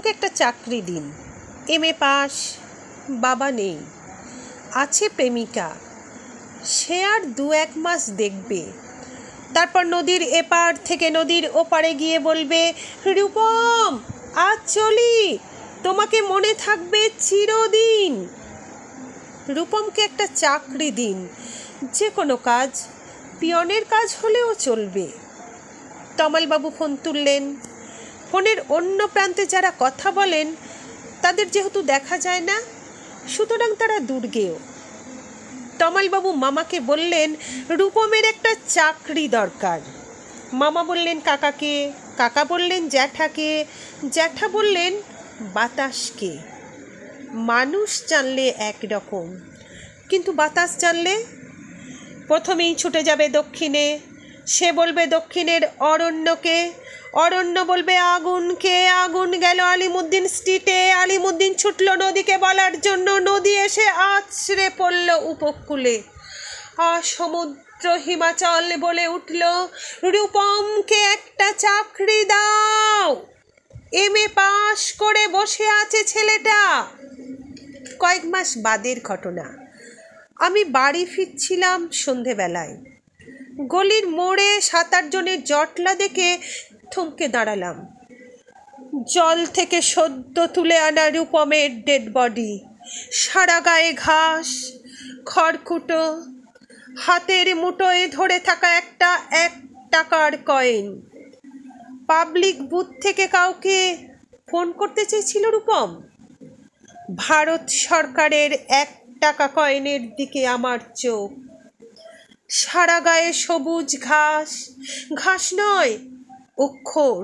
রূপমকে একটা চাকরি দিন, MA পাস, বাবা নেই, আছে প্রেমিকা, সে আর 2-1 মাস দেখবে, তারপর নদীর এপার থেকে নদীর ওপারে গিয়ে বলবে, রূপম আজ চলি, তোমাকে মনে থাকবে চিরদিন। রূপমকে একটা চাকরি দিন, যে কোনো কাজ, পিয়নের কাজ হলেও চলবে। তমালবাবু ফোন তুললেন। ফোনের অন্য প্রান্তে যারা কথা বলেন তাদের যেহেতু দেখা যায় না, সুতরাং তারা দুর্গেয়। তমালবাবু মামাকে বললেন, রূপমের একটা চাকরি দরকার। মামা বললেন কাকাকে, কাকা বললেন জ্যাঠাকে, জ্যাঠা বললেন বাতাসকে। মানুষ জানলে একরকম, কিন্তু বাতাস জানলে? প্রথমেই ছুটে যাবে দক্ষিণে, সে বলবে দক্ষিণের অরণ্যকে, অরণ্য বলবে আগুনকে, আগুন গেল আলিমুদ্দিন স্ট্রিটে, আলিমুদ্দিন ছুটল নদীকে বলার জন্য, নদী এসে আছড়ে পড়ল উপকূলে। সমুদ্র হিমাচল বলে উঠল, রূপমকে একটা চাকরি দাও, MA পাস করে বসে আছে ছেলেটা। কয়েক মাস বাদের ঘটনা। আমি বাড়ি ফিরছিলাম সন্ধেবেলায়। গলির মোড়ে 7-8 জনের জটলা দেখে থমকে দাঁড়ালাম। জল থেকে সদ্য তুলে আনা রূপমের ডেড বডি, সারা গায়ে ঘাস, খড়কুটো, হাতের মুঠোয় ধরে থাকা একটা 1 টাকার কয়েন। পাবলিক বুথ থেকে কাউকে ফোন করতে চেয়েছিল রূপম। ভারত সরকারের 1 টাকা কয়েনের দিকে আমার চোখ। সারা গায়ে সবুজ ঘাস, ঘাস নয় অক্ষর।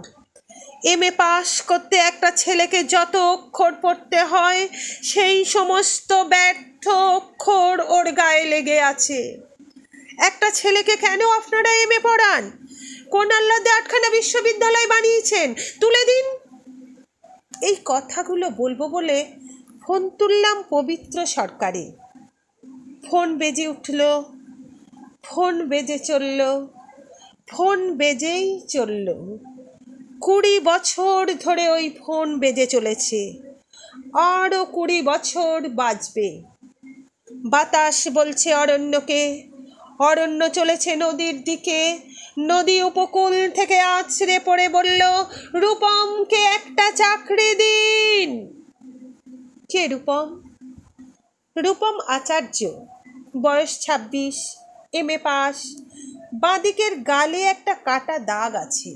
MA পাস করতে একটা ছেলেকে যত অক্ষর পড়তে হয়, সেই সমস্ত ব্যর্থ অক্ষর ওর গায়ে লেগে আছে। একটা ছেলেকে কেন আপনারা MA পড়ান? কোন আহ্লাদে 8খানা বিশ্ববিদ্যালয় বানিয়েছেন? তুলে দিন। এই কথাগুলো বলবো বলে ফোন তুললাম পবিত্র সরকারে। ফোন বেজে উঠল, ফোন বেজে চলল, ফোন বেজেই চলল। 20 বছর ধরে ওই ফোন বেজে চলেছে, আরও 20 বছর বাজবে। বাতাস বলছে অরণ্যকে, অরণ্য চলেছে নদীর দিকে, নদী উপকূল থেকে আছড়ে পড়ে বলল, রূপমকে একটা চাকরি দিন। কে রূপম? রূপম আচার্য, বয়স 26, MA পাস, বাঁদিকের গালে একটা কাটা দাগ আছে।